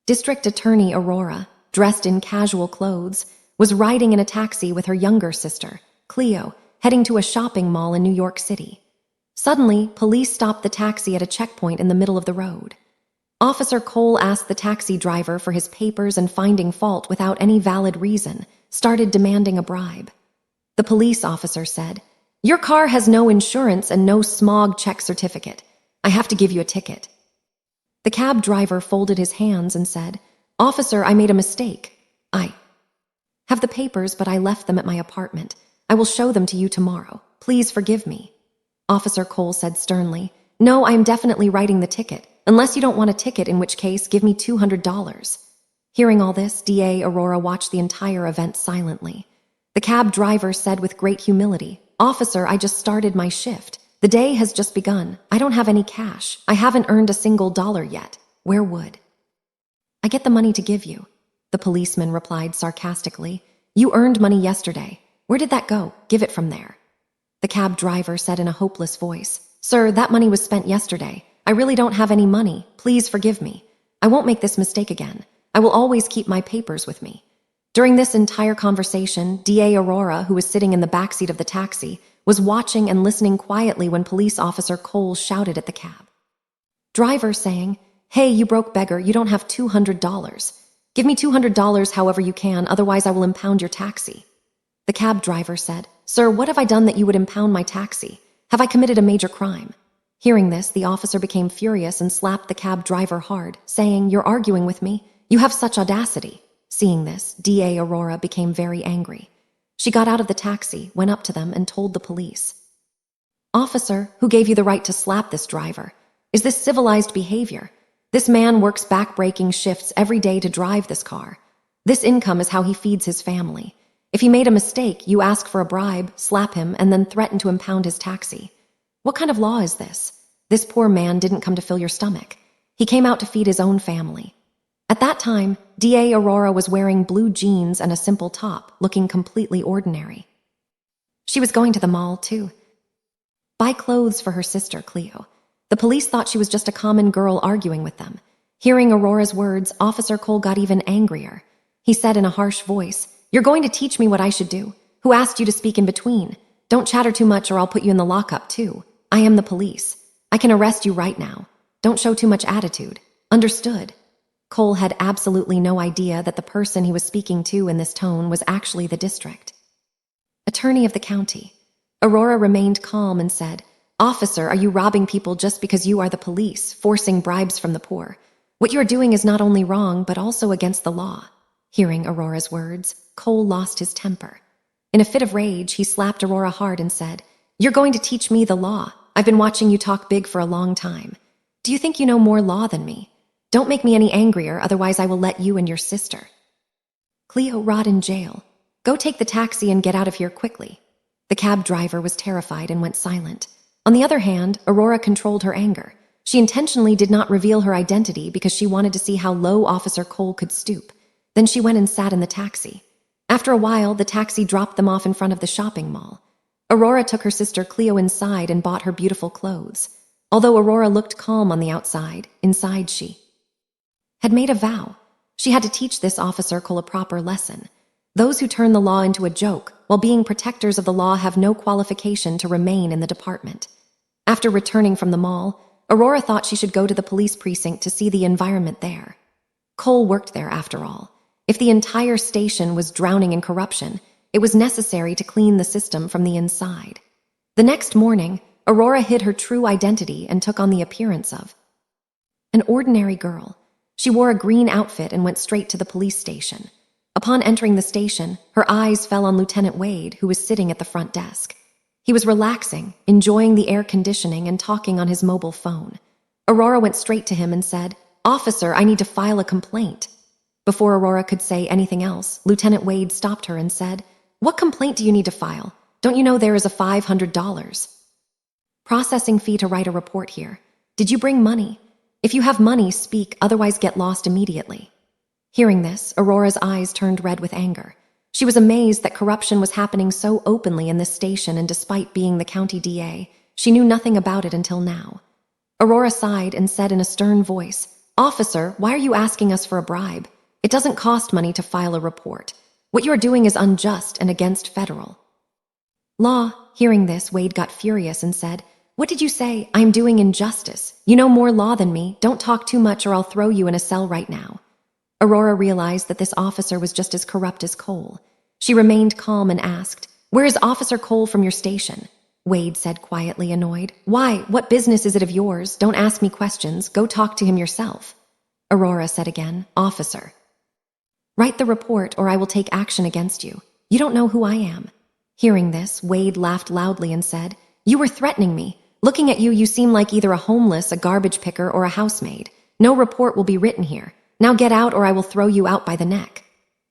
District Attorney Aurora, dressed in casual clothes, was riding in a taxi with her younger sister, Cleo, heading to a shopping mall in New York City. Suddenly, police stopped the taxi at a checkpoint in the middle of the road. Officer Cole asked the taxi driver for his papers and, finding fault without any valid reason, started demanding a bribe. The police officer said, "Your car has no insurance and no smog check certificate. I have to give you a ticket." The cab driver folded his hands and said, "Officer, I made a mistake. I have the papers, but I left them at my apartment. I will show them to you tomorrow. Please forgive me." Officer Cole said sternly, "No, I am definitely writing the ticket. Unless you don't want a ticket, in which case, give me $200. Hearing all this, DA Aurora watched the entire event silently. The cab driver said with great humility, "Officer, I just started my shift. The day has just begun. I don't have any cash. I haven't earned a single dollar yet. Where would I get the money to give you?" The policeman replied sarcastically, "You earned money yesterday. Where did that go? Give it from there." The cab driver said in a hopeless voice, "Sir, that money was spent yesterday. I really don't have any money. Please forgive me. I won't make this mistake again. I will always keep my papers with me." During this entire conversation, DA Aurora, who was sitting in the backseat of the taxi, was watching and listening quietly when Police Officer Cole shouted at the cab driver, saying, "Hey, you broke beggar, you don't have $200. Give me $200 however you can, otherwise I will impound your taxi." The cab driver said, "Sir, what have I done that you would impound my taxi? Have I committed a major crime?" Hearing this, the officer became furious and slapped the cab driver hard, saying, "You're arguing with me? You have such audacity." Seeing this, DA Aurora became very angry. She got out of the taxi, went up to them, and told the police, "Officer, who gave you the right to slap this driver? Is this civilized behavior? This man works back-breaking shifts every day to drive this car. This income is how he feeds his family. If he made a mistake, you ask for a bribe, slap him, and then threaten to impound his taxi. What kind of law is this? This poor man didn't come to fill your stomach. He came out to feed his own family." At that time, DA Aurora was wearing blue jeans and a simple top, looking completely ordinary. She was going to the mall, too, buy clothes for her sister, Cleo. The police thought she was just a common girl arguing with them. Hearing Aurora's words, Officer Cole got even angrier. He said in a harsh voice, "You're going to teach me what I should do? Who asked you to speak in between? Don't chatter too much or I'll put you in the lockup, too. I am the police. I can arrest you right now. Don't show too much attitude. Understood?" Cole had absolutely no idea that the person he was speaking to in this tone was actually the district attorney of the county. Aurora remained calm and said, "Officer, are you robbing people just because you are the police, forcing bribes from the poor? What you are doing is not only wrong, but also against the law." Hearing Aurora's words, Cole lost his temper. In a fit of rage, he slapped Aurora hard and said, "You're going to teach me the law. I've been watching you talk big for a long time. Do you think you know more law than me? Don't make me any angrier, otherwise I will let you and your sister Cleo rot in jail. Go take the taxi and get out of here quickly." The cab driver was terrified and went silent. On the other hand, Aurora controlled her anger. She intentionally did not reveal her identity because she wanted to see how low Officer Cole could stoop. Then she went and sat in the taxi. After a while, the taxi dropped them off in front of the shopping mall. Aurora took her sister Cleo inside and bought her beautiful clothes. Although Aurora looked calm on the outside, inside she had made a vow. She had to teach this Officer Cole a proper lesson. Those who turn the law into a joke while being protectors of the law have no qualification to remain in the department. After returning from the mall, Aurora thought she should go to the police precinct to see the environment there. Cole worked there after all. If the entire station was drowning in corruption, it was necessary to clean the system from the inside. The next morning, Aurora hid her true identity and took on the appearance of an ordinary girl. She wore a green outfit and went straight to the police station. Upon entering the station, her eyes fell on Lieutenant Wade, who was sitting at the front desk. He was relaxing, enjoying the air conditioning and talking on his mobile phone. Aurora went straight to him and said, "Officer, I need to file a complaint." Before Aurora could say anything else, Lieutenant Wade stopped her and said, "What complaint do you need to file? Don't you know there is a $500 processing fee to write a report here? Did you bring money? If you have money, speak, otherwise get lost immediately." Hearing this, Aurora's eyes turned red with anger. She was amazed that corruption was happening so openly in this station, and despite being the county DA, she knew nothing about it until now. Aurora sighed and said in a stern voice, "Officer, why are you asking us for a bribe? It doesn't cost money to file a report. What you are doing is unjust and against federal law." Hearing this, Wade got furious and said, "What did you say? I'm doing injustice. You know more law than me. Don't talk too much or I'll throw you in a cell right now." Aurora realized that this officer was just as corrupt as Cole. She remained calm and asked, "Where is Officer Cole from your station?" Wade said quietly, annoyed. "Why? What business is it of yours? Don't ask me questions. Go talk to him yourself." Aurora said again, "Officer, write the report or I will take action against you. You don't know who I am." Hearing this, Wade laughed loudly and said, "You were threatening me. Looking at you, you seem like either a homeless, a garbage picker, or a housemaid. No report will be written here. Now get out or I will throw you out by the neck."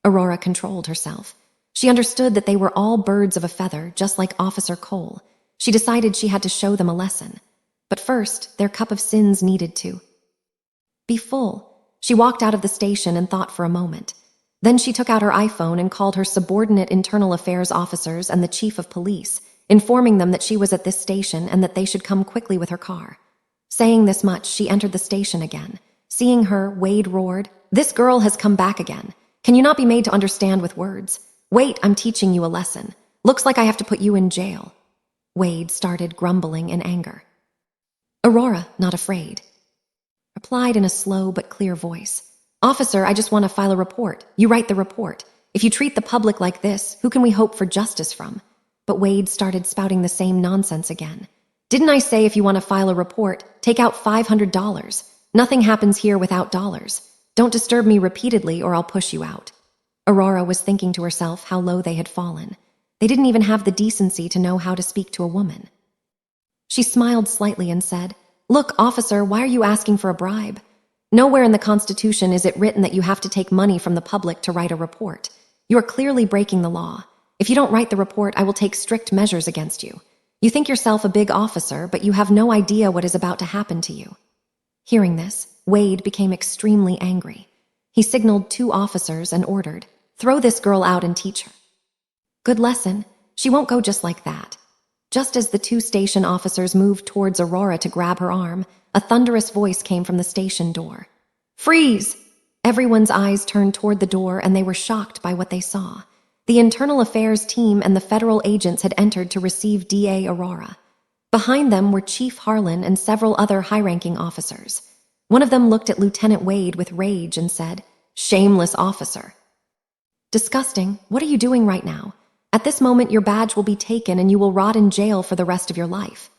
Aurora controlled herself. She understood that they were all birds of a feather, just like Officer Cole. She decided she had to show them a lesson. But first, their cup of sins needed to be full. She walked out of the station and thought for a moment. Then she took out her iPhone and called her subordinate internal affairs officers and the chief of police, informing them that she was at this station and that they should come quickly with her car. Saying this much, she entered the station again. Seeing her, Wade roared, "This girl has come back again. Can you not be made to understand with words? Wait, I'm teaching you a lesson. Looks like I have to put you in jail." Wade started grumbling in anger. Aurora, not afraid, replied in a slow but clear voice, "Officer, I just want to file a report. You write the report. If you treat the public like this, who can we hope for justice from?" But Wade started spouting the same nonsense again. "Didn't I say if you want to file a report, take out $500? Nothing happens here without dollars. Don't disturb me repeatedly or I'll push you out." Aurora was thinking to herself how low they had fallen. They didn't even have the decency to know how to speak to a woman. She smiled slightly and said, "Look, officer, why are you asking for a bribe? Nowhere in the Constitution is it written that you have to take money from the public to write a report. You are clearly breaking the law. If you don't write the report, I will take strict measures against you. You think yourself a big officer, but you have no idea what is about to happen to you." Hearing this, Wade became extremely angry. He signaled 2 officers and ordered, "Throw this girl out and teach her good lesson. She won't go just like that." Just as the 2 station officers moved towards Aurora to grab her arm, a thunderous voice came from the station door. "Freeze!" Everyone's eyes turned toward the door and they were shocked by what they saw. The internal affairs team and the federal agents had entered to receive DA Aurora. Behind them were Chief Harlan and several other high-ranking officers. One of them looked at Lieutenant Wade with rage and said, "Shameless officer. Disgusting. What are you doing right now? At this moment, your badge will be taken and you will rot in jail for the rest of your life."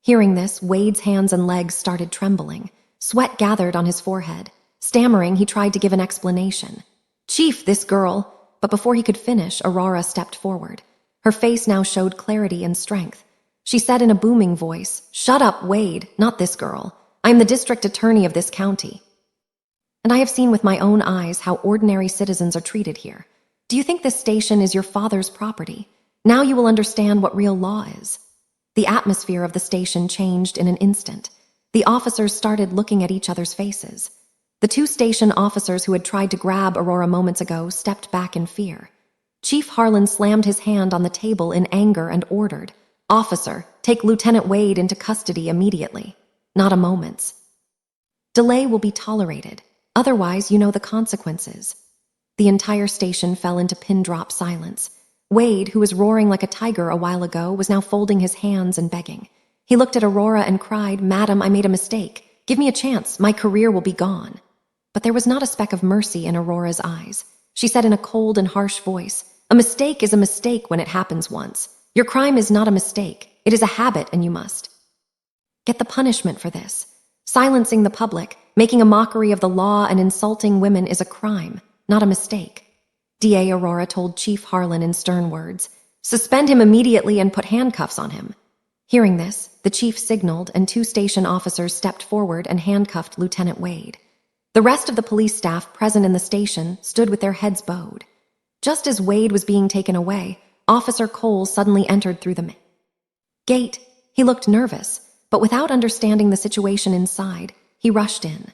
Hearing this, Wade's hands and legs started trembling. Sweat gathered on his forehead. Stammering, he tried to give an explanation. "Chief, this girl..." But before he could finish, Aurora stepped forward. Her face now showed clarity and strength. She said in a booming voice, "Shut up, Wade, not this girl. I am the district attorney of this county. And I have seen with my own eyes how ordinary citizens are treated here. Do you think this station is your father's property? Now you will understand what real law is." The atmosphere of the station changed in an instant. The officers started looking at each other's faces. The 2 station officers who had tried to grab Aurora moments ago stepped back in fear. Chief Harlan slammed his hand on the table in anger and ordered, "Officer, take Lieutenant Wade into custody immediately. Not a moment's delay will be tolerated. Otherwise, you know the consequences." The entire station fell into pin-drop silence. Wade, who was roaring like a tiger a while ago, was now folding his hands and begging. He looked at Aurora and cried, "Madam, I made a mistake. Give me a chance. My career will be gone." But there was not a speck of mercy in Aurora's eyes. She said in a cold and harsh voice, "A mistake is a mistake when it happens once. Your crime is not a mistake. It is a habit and you must get the punishment for this. Silencing the public, making a mockery of the law and insulting women is a crime, not a mistake." DA Aurora told Chief Harlan in stern words, "Suspend him immediately and put handcuffs on him." Hearing this, the chief signaled and 2 station officers stepped forward and handcuffed Lieutenant Wade. The rest of the police staff present in the station stood with their heads bowed. Just as Wade was being taken away, Officer Cole suddenly entered through the gate. He looked nervous, but without understanding the situation inside, he rushed in.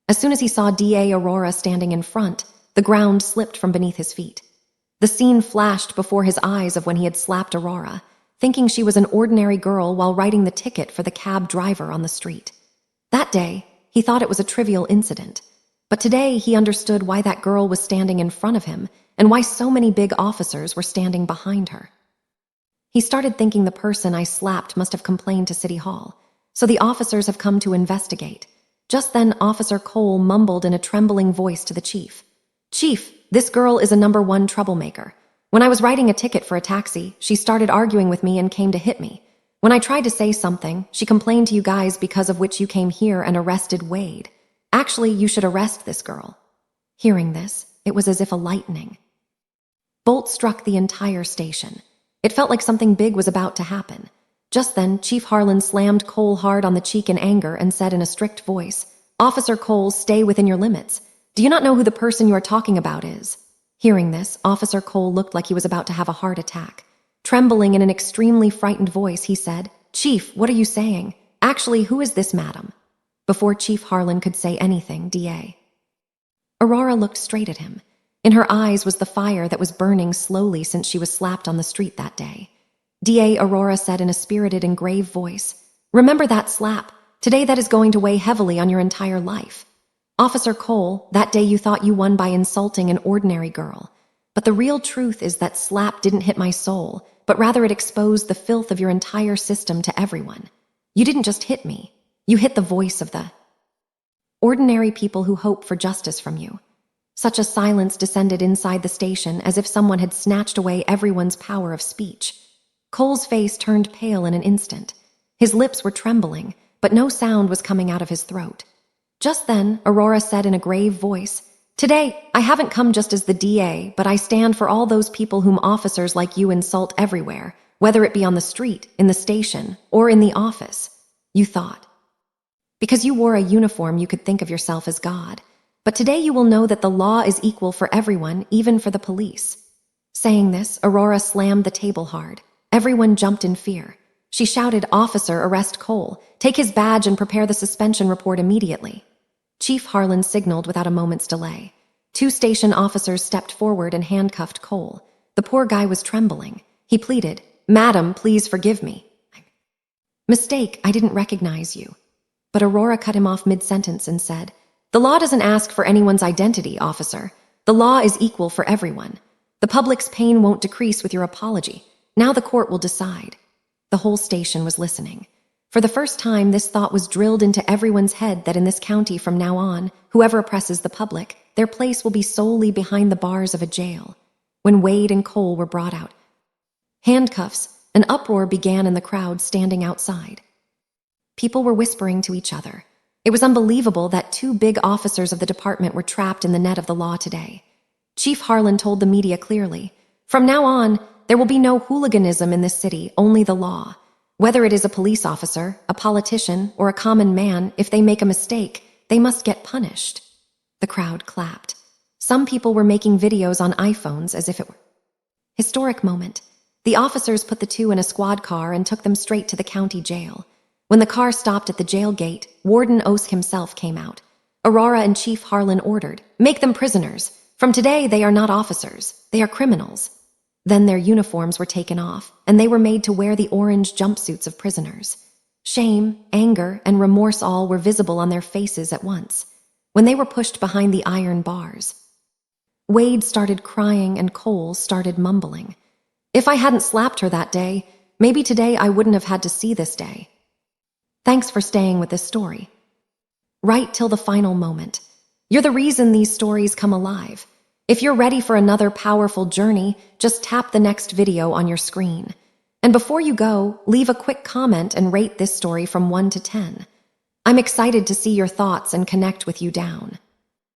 As soon as he saw DA Aurora standing in front, the ground slipped from beneath his feet. The scene flashed before his eyes of when he had slapped Aurora, thinking she was an ordinary girl while writing the ticket for the cab driver on the street. That day, he thought it was a trivial incident. But today he understood why that girl was standing in front of him and why so many big officers were standing behind her. He started thinking the person I slapped must have complained to City Hall, so the officers have come to investigate. Just then, Officer Cole mumbled in a trembling voice to the chief. "Chief, this girl is a #1 troublemaker. When I was writing a ticket for a taxi, she started arguing with me and came to hit me. When I tried to say something, she complained to you guys, because of which you came here and arrested Wade. Actually, you should arrest this girl." Hearing this, it was as if a lightning bolt struck the entire station. It felt like something big was about to happen. Just then, Chief Harlan slammed Cole hard on the cheek in anger and said in a strict voice, "Officer Cole, stay within your limits. Do you not know who the person you are talking about is?" Hearing this, Officer Cole looked like he was about to have a heart attack. Trembling in an extremely frightened voice, he said, "Chief, what are you saying? Actually, who is this madam?" Before Chief Harlan could say anything, D.A. Aurora looked straight at him. In her eyes was the fire that was burning slowly since she was slapped on the street that day. D.A. Aurora said in a spirited and grave voice, "Remember that slap. Today that is going to weigh heavily on your entire life. Officer Cole, that day you thought you won by insulting an ordinary girl. But the real truth is that slap didn't hit my soul, but rather it exposed the filth of your entire system to everyone. You didn't just hit me. You hit the voice of the ordinary people who hope for justice from you." Such a silence descended inside the station, as if someone had snatched away everyone's power of speech. Cole's face turned pale in an instant. His lips were trembling, but no sound was coming out of his throat. Just then, Aurora said in a grave voice, "Today, I haven't come just as the DA, but I stand for all those people whom officers like you insult everywhere, whether it be on the street, in the station, or in the office." You thought, because you wore a uniform, you could think of yourself as God. But today you will know that the law is equal for everyone, even for the police. Saying this, Aurora slammed the table hard. Everyone jumped in fear. She shouted, "Officer, arrest Cole. Take his badge and prepare the suspension report immediately." Chief Harlan signaled without a moment's delay. 2 station officers stepped forward and handcuffed Cole. The poor guy was trembling. He pleaded, "Madam, please forgive me. Mistake, I didn't recognize you." But Aurora cut him off mid-sentence and said, "The law doesn't ask for anyone's identity, officer. The law is equal for everyone. The public's pain won't decrease with your apology. Now the court will decide." The whole station was listening. For the first time, this thought was drilled into everyone's head that in this county from now on, whoever oppresses the public, their place will be solely behind the bars of a jail. When Wade and Cole were brought out, handcuffs, an uproar began in the crowd standing outside. People were whispering to each other. It was unbelievable that 2 big officers of the department were trapped in the net of the law today. Chief Harlan told the media clearly, "From now on, there will be no hooliganism in this city, only the law. Whether it is a police officer, a politician, or a common man, if they make a mistake, they must get punished." The crowd clapped. Some people were making videos on iPhones as if it were a historic moment. The officers put the 2 in a squad car and took them straight to the county jail. When the car stopped at the jail gate, Warden Osk himself came out. Aurora and Chief Harlan ordered, "Make them prisoners. From today, they are not officers. They are criminals." Then their uniforms were taken off, and they were made to wear the orange jumpsuits of prisoners. Shame, anger, and remorse all were visible on their faces at once. When they were pushed behind the iron bars, Wade started crying and Cole started mumbling. "If I hadn't slapped her that day, maybe today I wouldn't have had to see this day." Thanks for staying with this story. Right till the final moment. You're the reason these stories come alive. If you're ready for another powerful journey, just tap the next video on your screen. And before you go, leave a quick comment and rate this story from 1 to 10. I'm excited to see your thoughts and connect with you down.